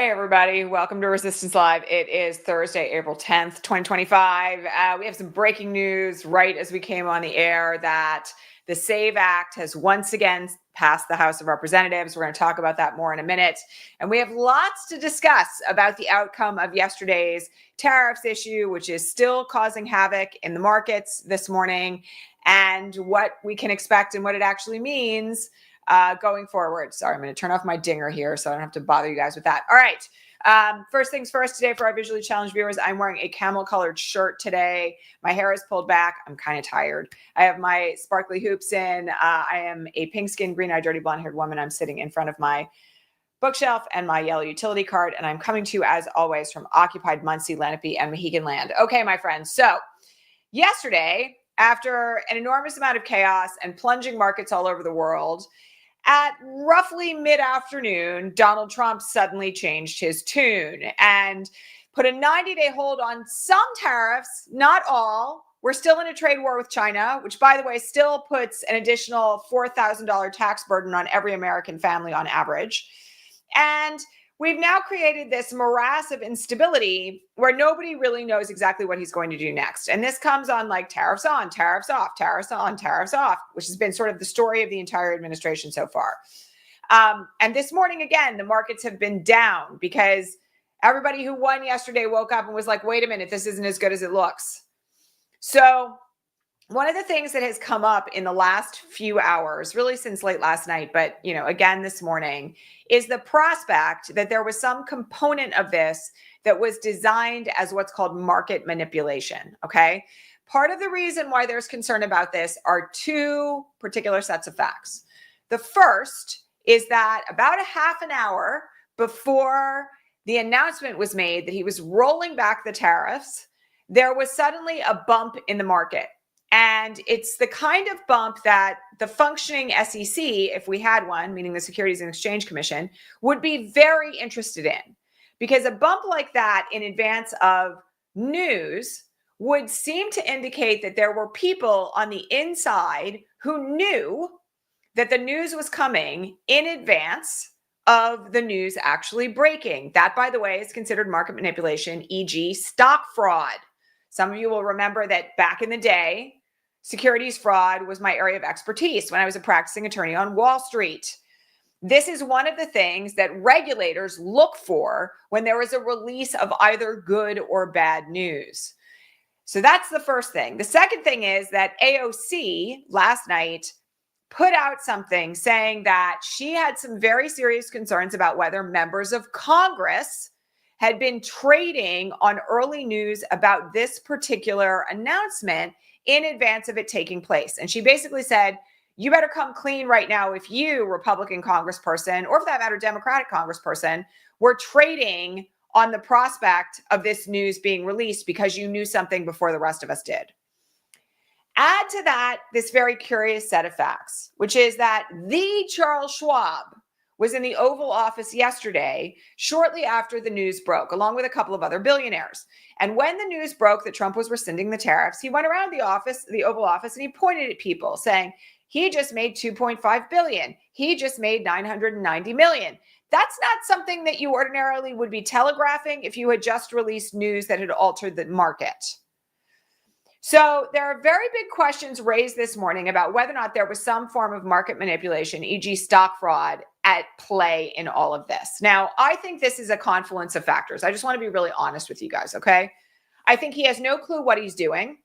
Hey, everybody. Welcome to Resistance Live. It is Thursday, April 10th, 2025. We have some breaking news right as we came on the air that the SAVE Act has once again passed the House of Representatives. We're going to talk about that more in a minute. And we have lots to discuss about the outcome of yesterday's tariffs issue, which is still causing havoc in the markets this morning, and what we can expect and what it actually means going forward. Sorry, I'm going to turn off my dinger here so I don't have to bother you guys with that. All right. First things first, today for our visually challenged viewers, I'm wearing a camel colored shirt today. My hair is pulled back. I'm kind of tired. I have my sparkly hoops in. I am a pink skin, green eyed, dirty blonde haired woman. I'm sitting in front of my bookshelf and my yellow utility card. And I'm coming to you as always from occupied Muncie, Lenape, and Mohegan land. Okay, my friends. So yesterday, after an enormous amount of chaos and plunging markets all over the world, at roughly mid-afternoon, Donald Trump suddenly changed his tune and put a 90-day hold on some tariffs, not all. We're still in a trade war with China, which, by the way, still puts an additional $4,000 tax burden on every American family on average. And we've now created this morass of instability where nobody really knows exactly what he's going to do next. And this comes on like tariffs on, tariffs off, tariffs on, tariffs off, which has been sort of the story of the entire administration so far. And this morning, again, the markets have been down because everybody who won yesterday woke up and was like, wait a minute, this isn't as good as it looks. So one of the things that has come up in the last few hours, really since late last night, but, again, this morning, is the prospect that there was some component of this that was designed as what's called market manipulation, okay? Part of the reason why there's concern about this are two particular sets of facts. The first is that about a half an hour before the announcement was made that he was rolling back the tariffs, there was suddenly a bump in the market. And it's the kind of bump that the functioning SEC, if we had one, meaning the Securities and Exchange Commission, would be very interested in. Because a bump like that in advance of news would seem to indicate that there were people on the inside who knew that the news was coming in advance of the news actually breaking. That, by the way, is considered market manipulation, e.g. stock fraud. Some of you will remember that back in the day, securities fraud was my area of expertise when I was a practicing attorney on Wall Street. This is one of the things that regulators look for when there is a release of either good or bad news. So that's the first thing. The second thing is that AOC last night put out something saying that she had some very serious concerns about whether members of Congress had been trading on early news about this particular announcement in advance of it taking place. And she basically said, you better come clean right now if you, Republican congressperson, or for that matter, Democratic congressperson, were trading on the prospect of this news being released because you knew something before the rest of us did. Add to that this very curious set of facts, which is that the Charles Schwab was in the Oval Office yesterday, shortly after the news broke, along with a couple of other billionaires. And when the news broke that Trump was rescinding the tariffs, he went around the Oval Office, and he pointed at people saying, he just made $2.5 billion. He just made $990 million. That's not something that you ordinarily would be telegraphing if you had just released news that had altered the market. So there are very big questions raised this morning about whether or not there was some form of market manipulation, e.g. stock fraud, at play in all of this. Now, I think this is a confluence of factors. I just want to be really honest with you guys, okay? I think he has no clue what he's doing.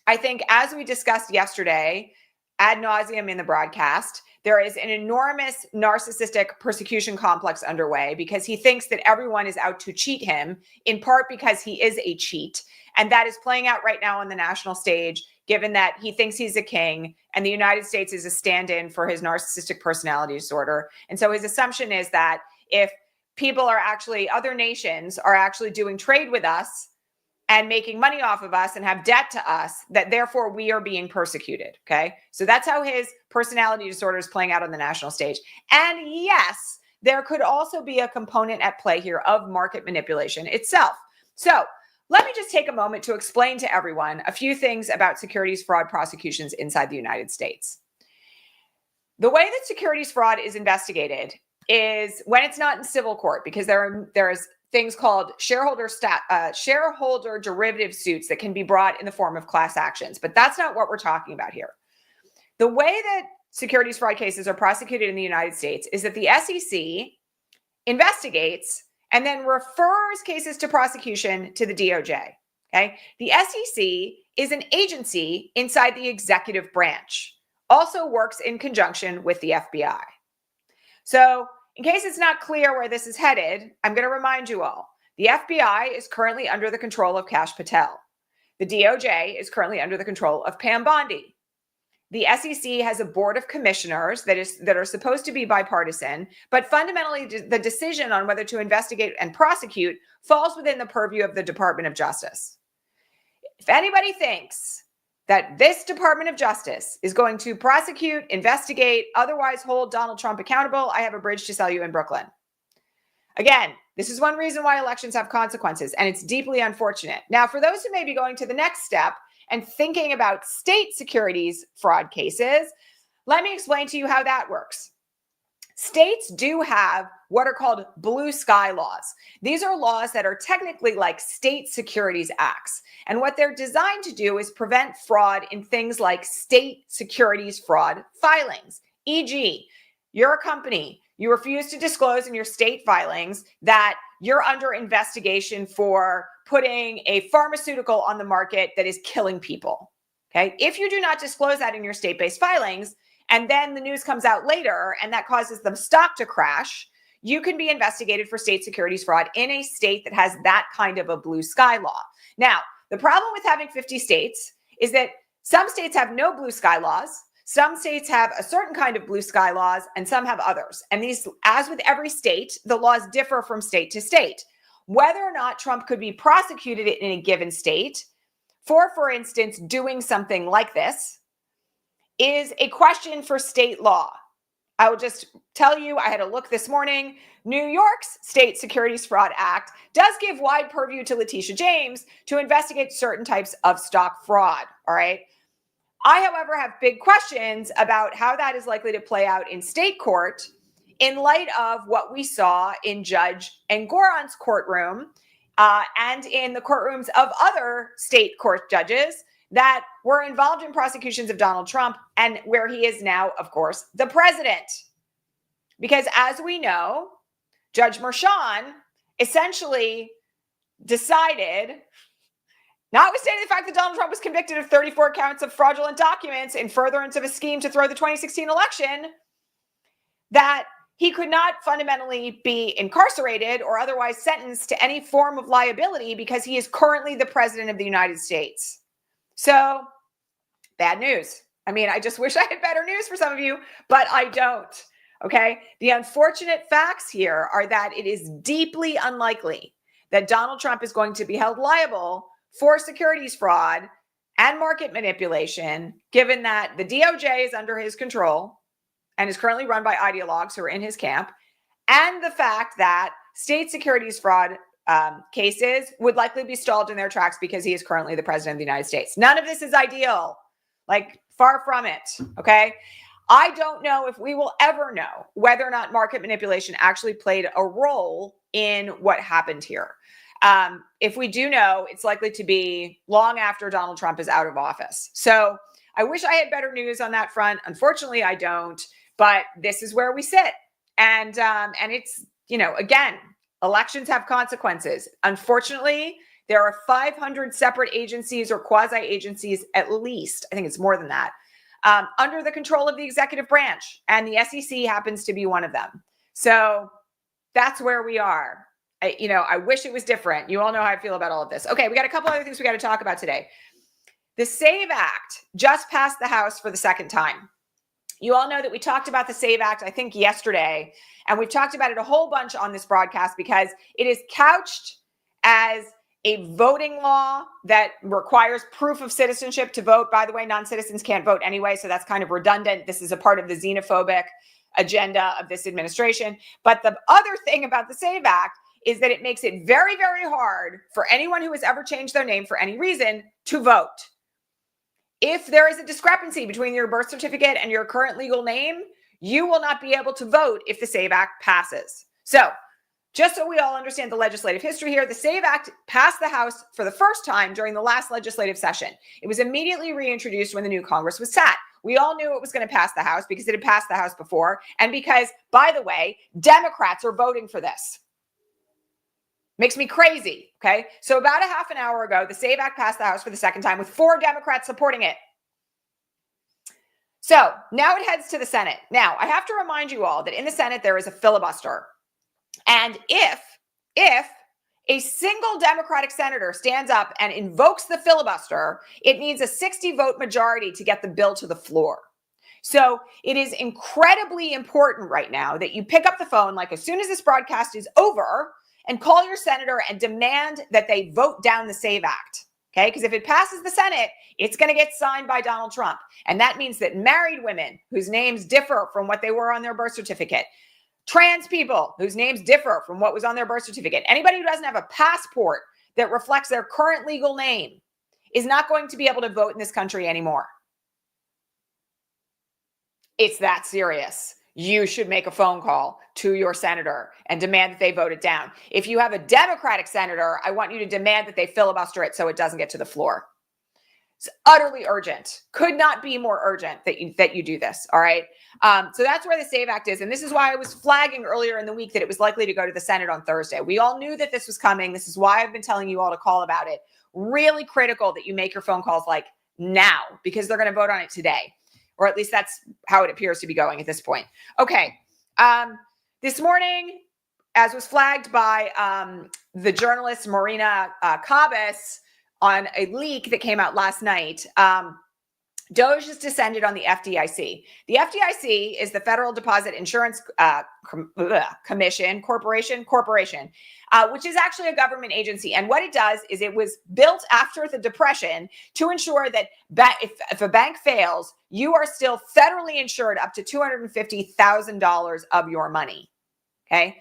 I think, as we discussed yesterday, ad nauseum in the broadcast, there is an enormous narcissistic persecution complex underway because he thinks that everyone is out to cheat him, in part because he is a cheat. And that is playing out right now on the national stage, given that he thinks he's a king and the United States is a stand-in for his narcissistic personality disorder. And so his assumption is that if other nations are actually doing trade with us and making money off of us and have debt to us, that therefore we are being persecuted, okay? So that's how his personality disorder is playing out on the national stage. And yes, there could also be a component at play here of market manipulation itself. So let me just take a moment to explain to everyone a few things about securities fraud prosecutions inside the United States. The way that securities fraud is investigated is when it's not in civil court, because there's things called shareholder derivative suits that can be brought in the form of class actions. But that's not what we're talking about here. The way that securities fraud cases are prosecuted in the United States is that the SEC investigates and then refers cases to prosecution to the DOJ. Okay. The SEC is an agency inside the executive branch, also works in conjunction with the FBI. So in case it's not clear where this is headed, I'm going to remind you all, the FBI is currently under the control of Kash Patel. The DOJ is currently under the control of Pam Bondi. The SEC has a board of commissioners that are supposed to be bipartisan, but fundamentally the decision on whether to investigate and prosecute falls within the purview of the Department of Justice. If anybody thinks that this Department of Justice is going to prosecute, investigate, otherwise hold Donald Trump accountable, I have a bridge to sell you in Brooklyn. Again, this is one reason why elections have consequences, and it's deeply unfortunate. Now, for those who may be going to the next step and thinking about state securities fraud cases, let me explain to you how that works. States do have what are called blue sky laws. These are laws that are technically like state securities acts. And what they're designed to do is prevent fraud in things like state securities fraud filings. E.g., you're a company, you refuse to disclose in your state filings that you're under investigation for putting a pharmaceutical on the market that is killing people. Okay. If you do not disclose that in your state-based filings, and then the news comes out later and that causes the stock to crash, you can be investigated for state securities fraud in a state that has that kind of a blue sky law. Now, the problem with having 50 states is that some states have no blue sky laws. Some states have a certain kind of blue sky laws and some have others. And these, as with every state, the laws differ from state to state. Whether or not Trump could be prosecuted in a given state for instance, doing something like this is a question for state law. I will just tell you, I had a look this morning. New York's State Securities Fraud Act does give wide purview to Letitia James to investigate certain types of stock fraud. All right. I, however, have big questions about how that is likely to play out in state court in light of what we saw in Judge Engoron's courtroom and in the courtrooms of other state court judges that were involved in prosecutions of Donald Trump and where he is now, of course, the president. Because as we know, Judge Merchan essentially decided, notwithstanding the fact that Donald Trump was convicted of 34 counts of fraudulent documents in furtherance of a scheme to throw the 2016 election, that he could not fundamentally be incarcerated or otherwise sentenced to any form of liability because he is currently the president of the United States. So, bad news. I mean, I just wish I had better news for some of you, but I don't. Okay. The unfortunate facts here are that it is deeply unlikely that Donald Trump is going to be held liable for securities fraud and market manipulation, given that the DOJ is under his control and is currently run by ideologues who are in his camp, and the fact that state securities fraud cases would likely be stalled in their tracks because he is currently the president of the United States. None of this is ideal, like far from it, okay? I don't know if we will ever know whether or not market manipulation actually played a role in what happened here. If we do know, it's likely to be long after Donald Trump is out of office. So I wish I had better news on that front. Unfortunately, I don't, but this is where we sit. And it's, you know, again, elections have consequences. Unfortunately, there are 500 separate agencies or quasi-agencies, at least, I think it's more than that, under the control of the executive branch. And the SEC happens to be one of them. So that's where we are. I wish it was different. You all know how I feel about all of this. Okay, we got a couple other things we got to talk about today. The SAVE Act just passed the House for the second time. You all know that we talked about the SAVE Act, I think, yesterday, and we've talked about it a whole bunch on this broadcast because it is couched as a voting law that requires proof of citizenship to vote. By the way, non-citizens can't vote anyway, so that's kind of redundant. This is a part of the xenophobic agenda of this administration. But the other thing about the SAVE Act is that it makes it very, very hard for anyone who has ever changed their name for any reason to vote. If there is a discrepancy between your birth certificate and your current legal name, You will not be able to vote if the SAVE Act passes. So just so we all understand the legislative history here, the SAVE Act passed the House for the first time during the last legislative session. It was immediately reintroduced when the new Congress was sat. We all knew it was going to pass the House because it had passed the House before, and because, by the way, Democrats are voting for this. Makes me crazy, okay? So about a half an hour ago, the SAVE Act passed the House for the second time with 4 Democrats supporting it. So now it heads to the Senate. Now, I have to remind you all that in the Senate, there is a filibuster. And if a single Democratic senator stands up and invokes the filibuster, it needs a 60-vote majority to get the bill to the floor. So it is incredibly important right now that you pick up the phone, like as soon as this broadcast is over, and call your senator and demand that they vote down the SAVE Act. Okay, because if it passes the Senate, it's going to get signed by Donald Trump. And that means that married women whose names differ from what they were on their birth certificate, trans people whose names differ from what was on their birth certificate, anybody who doesn't have a passport that reflects their current legal name is not going to be able to vote in this country anymore. It's that serious. You should make a phone call to your senator and demand that they vote it down. If you have a Democratic senator, I want you to demand that they filibuster it so it doesn't get to the floor. It's utterly urgent. Could not be more urgent that you do this, all right? So that's where the SAVE Act is, and this is why I was flagging earlier in the week that it was likely to go to the Senate on Thursday. We all knew that this was coming. This is why I've been telling you all to call about it. Really critical that you make your phone calls like now, because they're going to vote on it today, or at least that's how it appears to be going at this point. Okay, this morning, as was flagged by the journalist Marina Cabas, on a leak that came out last night, DOGE has descended on the FDIC. The FDIC is the Federal Deposit Insurance Corporation, which is actually a government agency. And what it does is it was built after the Depression to ensure that if a bank fails, you are still federally insured up to $250,000 of your money. Okay.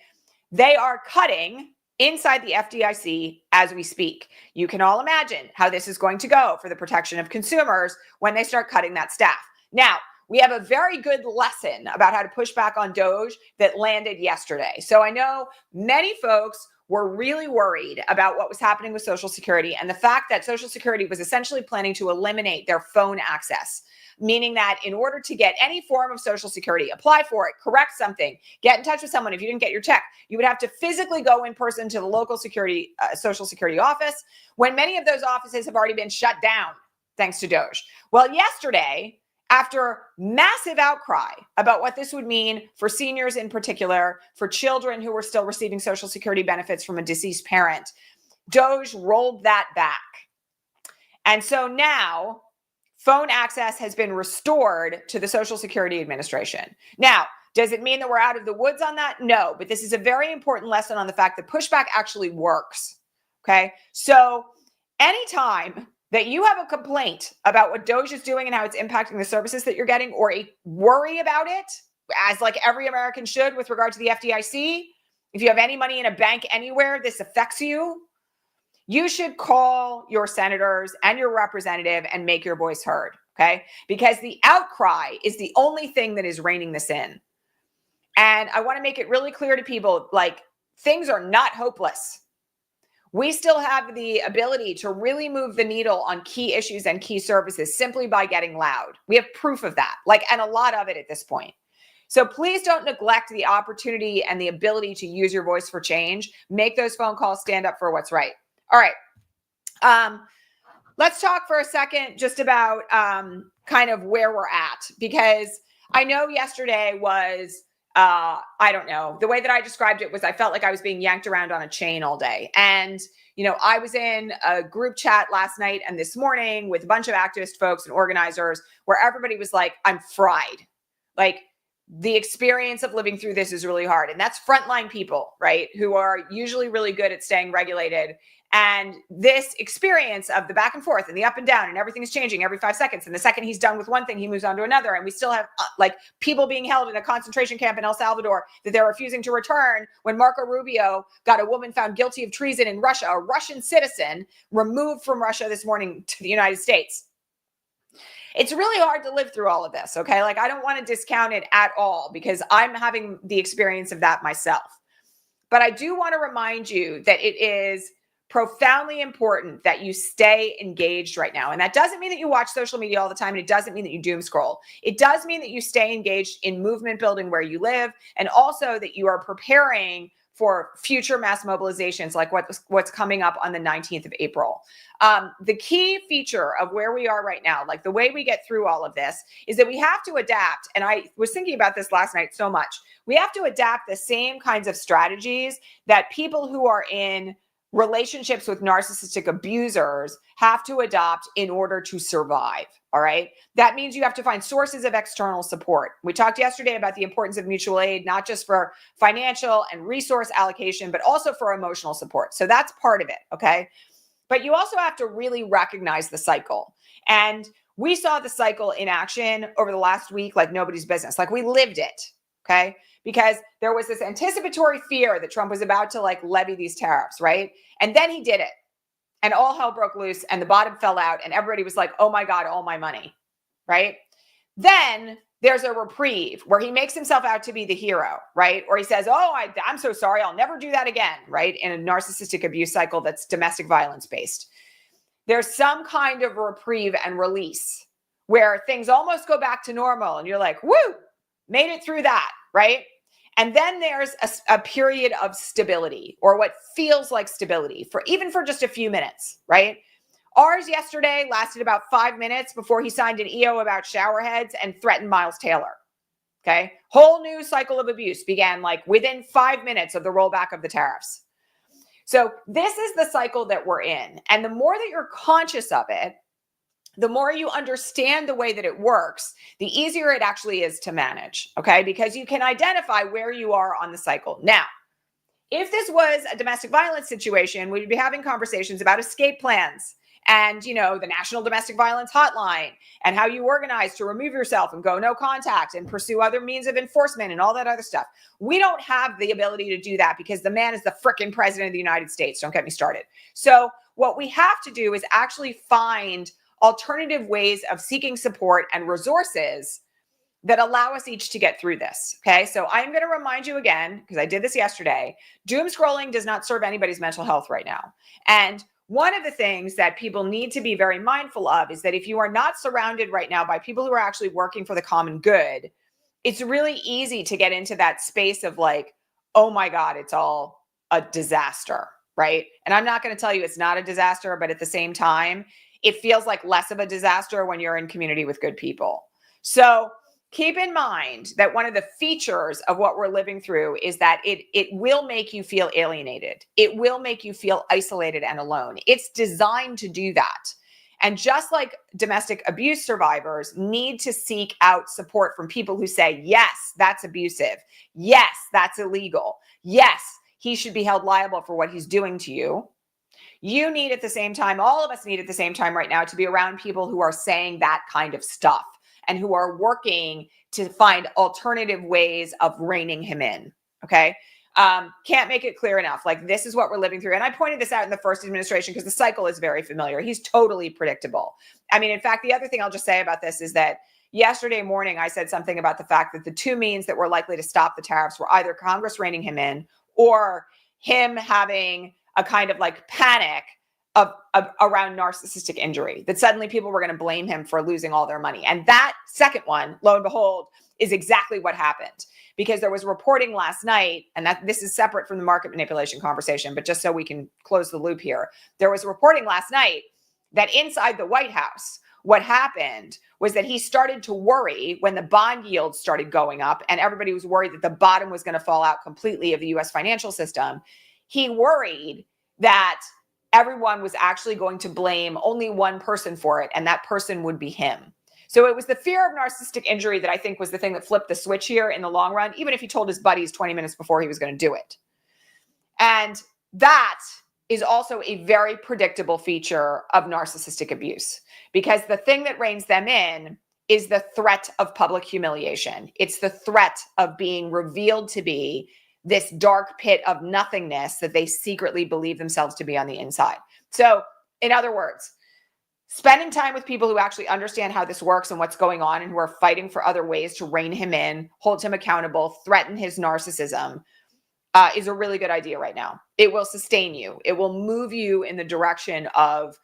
They are cutting inside the FDIC as we speak. You can all imagine how this is going to go for the protection of consumers when they start cutting that staff. Now, we have a very good lesson about how to push back on DOGE that landed yesterday. So I know many folks were really worried about what was happening with Social Security and the fact that Social Security was essentially planning to eliminate their phone access, meaning that in order to get any form of Social Security, apply for it, correct something, get in touch with someone if you didn't get your check, you would have to physically go in person to the local Social Security office, when many of those offices have already been shut down thanks to DOGE. Well, yesterday, after massive outcry about what this would mean for seniors in particular, for children who were still receiving Social Security benefits from a deceased parent, DOGE rolled that back. And so now phone access has been restored to the Social Security Administration. Now, does it mean that we're out of the woods on that? No, but this is a very important lesson on the fact that pushback actually works. Okay, so anytime that you have a complaint about what DOGE is doing and how it's impacting the services that you're getting, or a worry about it, as like every American should with regard to the FDIC, if you have any money in a bank anywhere, this affects you, you should call your senators and your representative and make your voice heard, okay? Because the outcry is the only thing that is reining this in. And I want to make it really clear to people, like, things are not hopeless. We still have the ability to really move the needle on key issues and key services simply by getting loud. We have proof of that, and a lot of it at this point. So please don't neglect the opportunity and the ability to use your voice for change. Make those phone calls, stand up for what's right. All right. Let's talk for a second just about kind of where we're at, because I know yesterday was, I don't know, the way that I described it was I felt like I was being yanked around on a chain all day. And, I was in a group chat last night and this morning with a bunch of activist folks and organizers where everybody was like, I'm fried. Like, the experience of living through this is really hard. And that's frontline people, right? Who are usually really good at staying regulated. And this experience of the back and forth and the up and down and everything is changing every 5 seconds. And the second he's done with one thing, he moves on to another. And we still have people being held in a concentration camp in El Salvador that they're refusing to return when Marco Rubio got a woman found guilty of treason in Russia, a Russian citizen, removed from Russia this morning to the United States. It's really hard to live through all of this, okay? Like, I don't want to discount it at all because I'm having the experience of that myself. But I do want to remind you that it is profoundly important that you stay engaged right now. And that doesn't mean that you watch social media all the time. And it doesn't mean that you doom scroll. It does mean that you stay engaged in movement building where you live, and also that you are preparing for future mass mobilizations like what's coming up on the 19th of April. The key feature of where we are right now, like the way we get through all of this, is that we have to adapt. And I was thinking about this last night so much. We have to adapt the same kinds of strategies that people who are in relationships with narcissistic abusers have to adopt in order to survive. All right. That means you have to find sources of external support. We talked yesterday about the importance of mutual aid, not just for financial and resource allocation, but also for emotional support. So that's part of it. Okay. But you also have to really recognize the cycle. And we saw the cycle in action over the last week like nobody's business. Like, we lived it. Okay. Because there was this anticipatory fear that Trump was about to like levy these tariffs, right? And then he did it. And all hell broke loose and the bottom fell out and everybody was like, oh my God, all my money, right? Then there's a reprieve where he makes himself out to be the hero, right? Or he says, oh, I'm so sorry, I'll never do that again, right? In a narcissistic abuse cycle that's domestic violence based. There's some kind of reprieve and release where things almost go back to normal and you're like, woo, made it through that, right? And then there's a period of stability, or what feels like stability, for just a few minutes, right? Ours yesterday lasted about 5 minutes before he signed an EO about showerheads and threatened Miles Taylor. Okay. Whole new cycle of abuse began like within 5 minutes of the rollback of the tariffs. So this is the cycle that we're in. And the more that you're conscious of it, the more you understand the way that it works, the easier it actually is to manage, okay? Because you can identify where you are on the cycle. Now, if this was a domestic violence situation, we'd be having conversations about escape plans and, you know, the National Domestic Violence Hotline and how you organize to remove yourself and go no contact and pursue other means of enforcement and all that other stuff. We don't have the ability to do that because the man is the frickin' president of the United States. Don't get me started. So what we have to do is actually find alternative ways of seeking support and resources that allow us each to get through this. Okay. So I'm going to remind you again, because I did this yesterday, doom scrolling does not serve anybody's mental health right now. And one of the things that people need to be very mindful of is that if you are not surrounded right now by people who are actually working for the common good, it's really easy to get into that space of like, oh my God, it's all a disaster. Right. And I'm not going to tell you it's not a disaster, but at the same time, it feels like less of a disaster when you're in community with good people. So keep in mind that one of the features of what we're living through is that it will make you feel alienated. It will make you feel isolated and alone. It's designed to do that. And just like domestic abuse survivors need to seek out support from people who say, yes, that's abusive. Yes, that's illegal. Yes, he should be held liable for what he's doing to you. You need at the same time, all of us need at the same time right now to be around people who are saying that kind of stuff and who are working to find alternative ways of reining him in. Okay. Can't make it clear enough. Like, this is what we're living through. And I pointed this out in the first administration because the cycle is very familiar. He's totally predictable. I mean, in fact, the other thing I'll just say about this is that yesterday morning, I said something about the fact that the two means that were likely to stop the tariffs were either Congress reining him in or him having a kind of like panic of around narcissistic injury, that suddenly people were going to blame him for losing all their money. And that second one, lo and behold, is exactly what happened, because there was reporting last night, and that this is separate from the market manipulation conversation, but just so we can close the loop here, there was reporting last night that inside the White House, what happened was that he started to worry when the bond yields started going up and everybody was worried that the bottom was going to fall out completely of the US financial system. He worried that everyone was actually going to blame only one person for it, and that person would be him. So it was the fear of narcissistic injury that I think was the thing that flipped the switch here in the long run, even if he told his buddies 20 minutes before he was going to do it. And that is also a very predictable feature of narcissistic abuse, because the thing that reins them in is the threat of public humiliation. It's the threat of being revealed to be this dark pit of nothingness that they secretly believe themselves to be on the inside. So, in other words, spending time with people who actually understand how this works and what's going on and who are fighting for other ways to rein him in, hold him accountable, threaten his narcissism is a really good idea right now. It will sustain you. It will move you in the direction of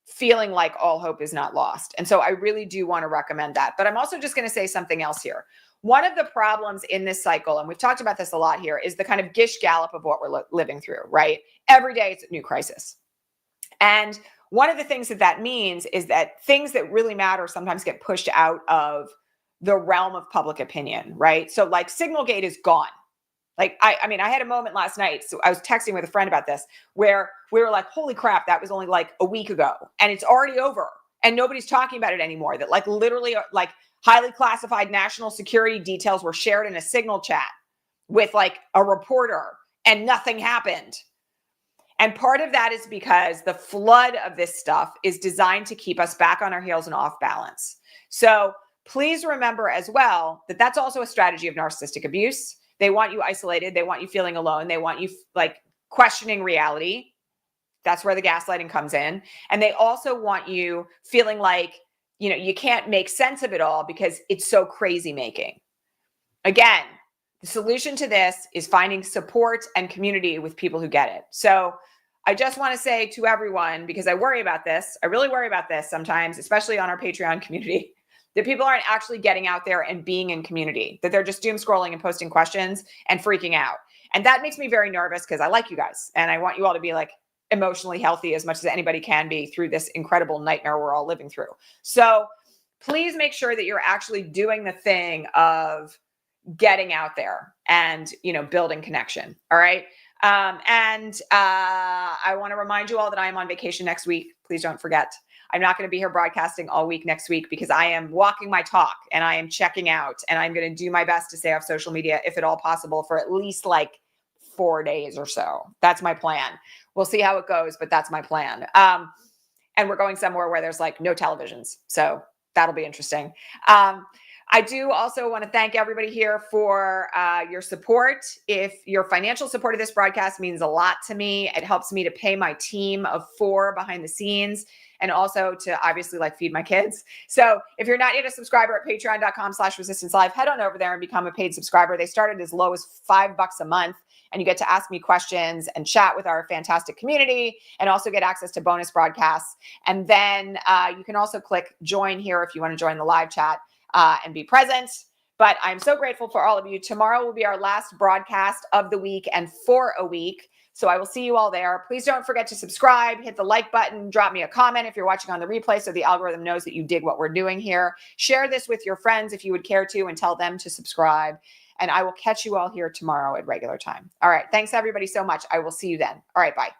feeling like all hope is not lost. And so I really do want to recommend that. But I'm also just going to say something else here. One of the problems in this cycle, and we've talked about this a lot here, is the kind of gish gallop of what we're living through, right? Every day it's a new crisis. And one of the things that means is that things that really matter sometimes get pushed out of the realm of public opinion, right? So like Signalgate is gone. Like, I mean, I had a moment last night. So I was texting with a friend about this where we were like, holy crap, that was only like a week ago and it's already over and nobody's talking about it anymore. That like literally like highly classified national security details were shared in a Signal chat with like a reporter and nothing happened. And part of that is because the flood of this stuff is designed to keep us back on our heels and off balance. So please remember as well that that's also a strategy of narcissistic abuse. They want you isolated. They want you feeling alone. They want you like questioning reality. That's where the gaslighting comes in. And they also want you feeling like, you know, you can't make sense of it all because it's so crazy making. Again, the solution to this is finding support and community with people who get it. So I just want to say to everyone, because I worry about this, I really worry about this sometimes, especially on our Patreon community, that people aren't actually getting out there and being in community, that they're just doom scrolling and posting questions and freaking out. And that makes me very nervous because I like you guys and I want you all to be like emotionally healthy as much as anybody can be through this incredible nightmare we're all living through. So please make sure that you're actually doing the thing of getting out there and, you know, building connection. All right. I want to remind you all that I am on vacation next week. Please don't forget. I'm not going to be here broadcasting all week next week because I am walking my talk and I am checking out and I'm going to do my best to stay off social media if at all possible for at least like 4 days or so. That's my plan. We'll see how it goes, but that's my plan. And we're going somewhere where there's like no televisions. So that'll be interesting. I do also want to thank everybody here for your support. If your financial support of this broadcast means a lot to me, it helps me to pay my team of 4 behind the scenes and also to obviously like feed my kids. So if you're not yet a subscriber at patreon.com/resistancelive, head on over there and become a paid subscriber. They started as low as $5 a month and you get to ask me questions and chat with our fantastic community and also get access to bonus broadcasts. And then you can also click join here if you want to join the live chat and be present. But I'm so grateful for all of you. Tomorrow will be our last broadcast of the week and for a week. So I will see you all there. Please don't forget to subscribe, hit the like button, drop me a comment if you're watching on the replay so the algorithm knows that you dig what we're doing here. Share this with your friends if you would care to and tell them to subscribe. And I will catch you all here tomorrow at regular time. All right. Thanks everybody so much. I will see you then. All right. Bye.